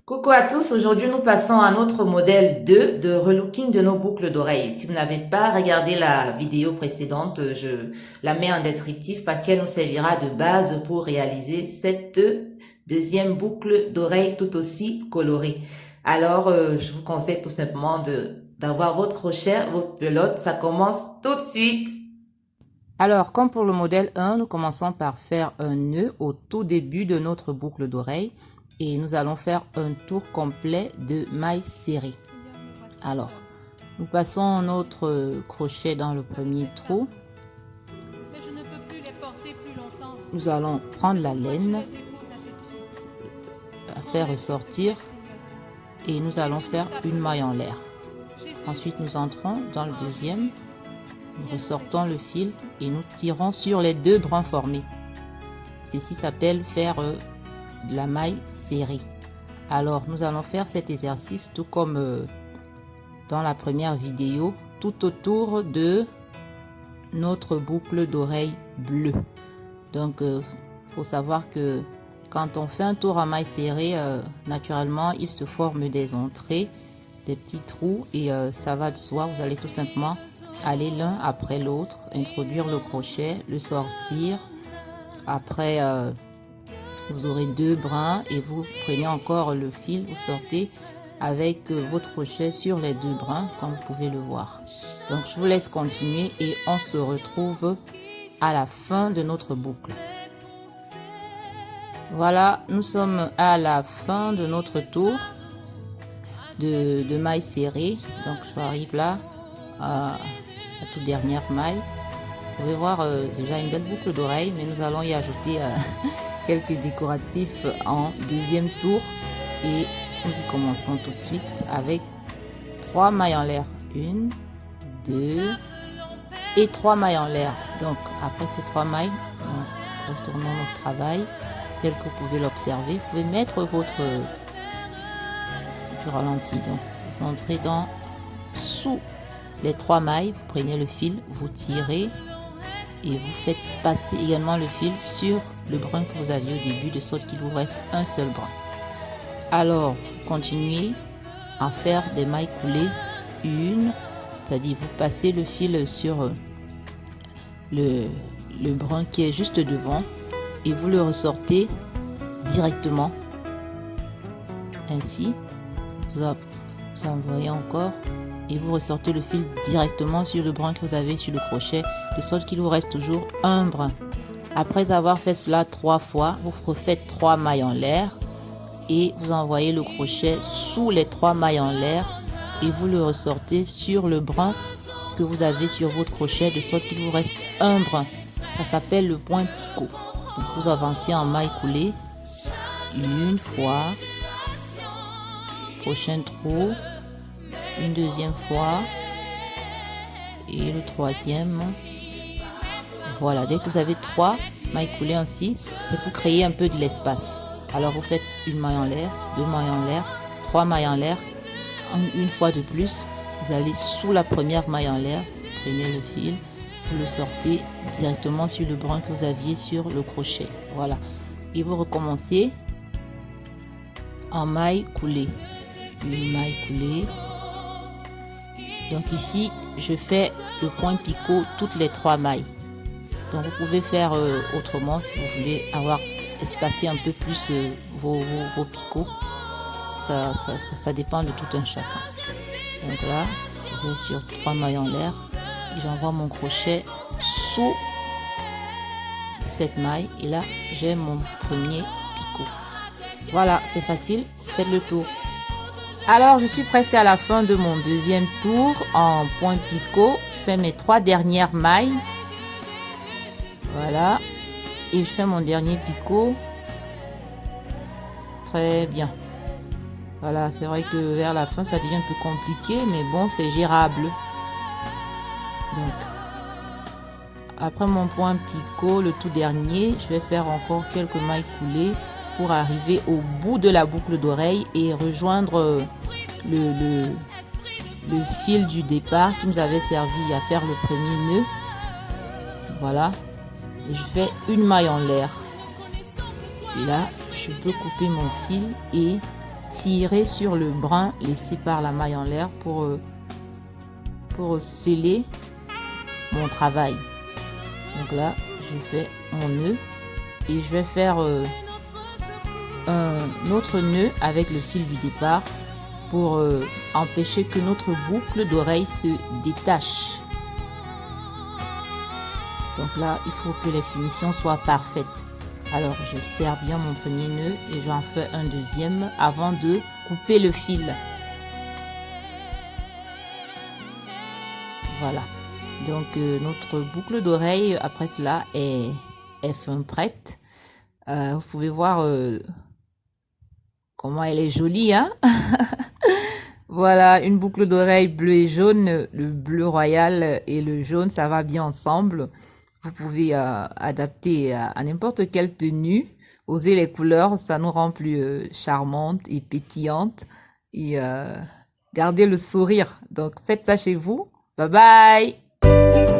Coucou à tous, aujourd'hui nous passons à notre modèle 2 de relooking de nos boucles d'oreilles. Si vous n'avez pas regardé la vidéo précédente, je la mets en descriptif parce qu'elle nous servira de base pour réaliser cette deuxième boucle d'oreille tout aussi colorée. Alors je vous conseille tout simplement d'avoir votre crochet, votre pelote, ça commence tout de suite. Alors comme pour le modèle 1, nous commençons par faire un nœud au tout début de notre boucle d'oreille. Et nous allons faire un tour complet de mailles serrées. Alors, nous passons notre crochet dans le premier trou. Nous allons prendre la laine, la faire ressortir et nous allons faire une maille en l'air. Ensuite, nous entrons dans le deuxième, nous ressortons le fil et nous tirons sur les deux brins formés. Ceci s'appelle faire la maille serrée. Alors nous allons faire cet exercice tout comme dans la première vidéo, tout autour de notre boucle d'oreille bleue. Donc faut savoir que quand on fait un tour en maille serrée, naturellement il se forme des entrées, des petits trous et ça va de soi. Vous allez tout simplement aller l'un après l'autre, introduire le crochet, le sortir. Après vous aurez deux brins et vous prenez encore le fil, vous sortez avec votre crochet sur les deux brins comme vous pouvez le voir. Donc je vous laisse continuer et on se retrouve à la fin de notre boucle. Voilà, nous sommes à la fin de notre tour de maille serrée. Donc je arrive là à la toute dernière maille. Vous pouvez voir déjà une belle boucle d'oreille, mais nous allons y ajouter quelques décoratifs en deuxième tour et nous y commençons tout de suite avec 3 mailles en l'air, 1, 2 et 3 mailles en l'air. Donc après ces 3 mailles, nous retournons notre travail tel que vous pouvez l'observer. Vous pouvez mettre votre du ralenti, donc vous entrez dans sous les 3 mailles, vous prenez le fil, vous tirez et vous faites passer également le fil sur le brin que vous aviez au début, de sorte qu'il vous reste un seul brin. Alors, continuez à faire des mailles coulées une, c'est-à-dire vous passez le fil sur le brin qui est juste devant et vous le ressortez directement. Ainsi, vous envoyez encore et vous ressortez le fil directement sur le brin que vous avez sur le crochet, de sorte qu'il vous reste toujours un brin. Après avoir fait cela 3 fois, vous refaites 3 mailles en l'air et vous envoyez le crochet sous les 3 mailles en l'air et vous le ressortez sur le brin que vous avez sur votre crochet, de sorte qu'il vous reste un brin. Ça s'appelle le point picot. Donc vous avancez en maille coulée une fois, prochain trou, une deuxième fois et le troisième. Voilà, dès que vous avez 3 mailles coulées ainsi, c'est pour créer un peu de l'espace. Alors vous faites une maille en l'air, 2 mailles en l'air, 3 mailles en l'air. Une fois de plus, vous allez sous la première maille en l'air, prenez le fil, vous le sortez directement sur le brin que vous aviez sur le crochet. Voilà, et vous recommencez en maille coulée, une maille coulée. Donc ici, je fais le point picot toutes les 3 mailles. Donc vous pouvez faire autrement si vous voulez avoir espacé un peu plus vos picots. Ça dépend de tout un chacun. Donc là, je vais sur 3 mailles en l'air et j'envoie mon crochet sous cette maille. Et là, j'ai mon premier picot. Voilà, c'est facile. Faites le tour. Alors, je suis presque à la fin de mon deuxième tour en point picot. Je fais mes 3 dernières mailles. Voilà. Et je fais mon dernier picot. Très bien. Voilà, c'est vrai que vers la fin, ça devient un peu compliqué, mais bon, c'est gérable. Donc, après mon point picot, le tout dernier, je vais faire encore quelques mailles coulées pour arriver au bout de la boucle d'oreille et rejoindre le fil du départ qui nous avait servi à faire le premier nœud. Voilà, et je fais une maille en l'air et là je peux couper mon fil et tirer sur le brin laissé par la maille en l'air pour sceller mon travail. Donc là, je fais mon nœud et je vais faire un autre nœud avec le fil du départ pour empêcher que notre boucle d'oreille se détache. Donc là, il faut que les finitions soient parfaites. Alors, je serre bien mon premier nœud et j'en fais un deuxième avant de couper le fil. Voilà. Donc, notre boucle d'oreille, après cela, est fin prête. Vous pouvez voir comment elle est jolie, hein? Voilà, une boucle d'oreille bleu et jaune. Le bleu royal et le jaune, ça va bien ensemble. Vous pouvez adapter à n'importe quelle tenue. Oser les couleurs, ça nous rend plus charmantes et pétillantes. Et gardez le sourire. Donc, faites ça chez vous. Bye bye!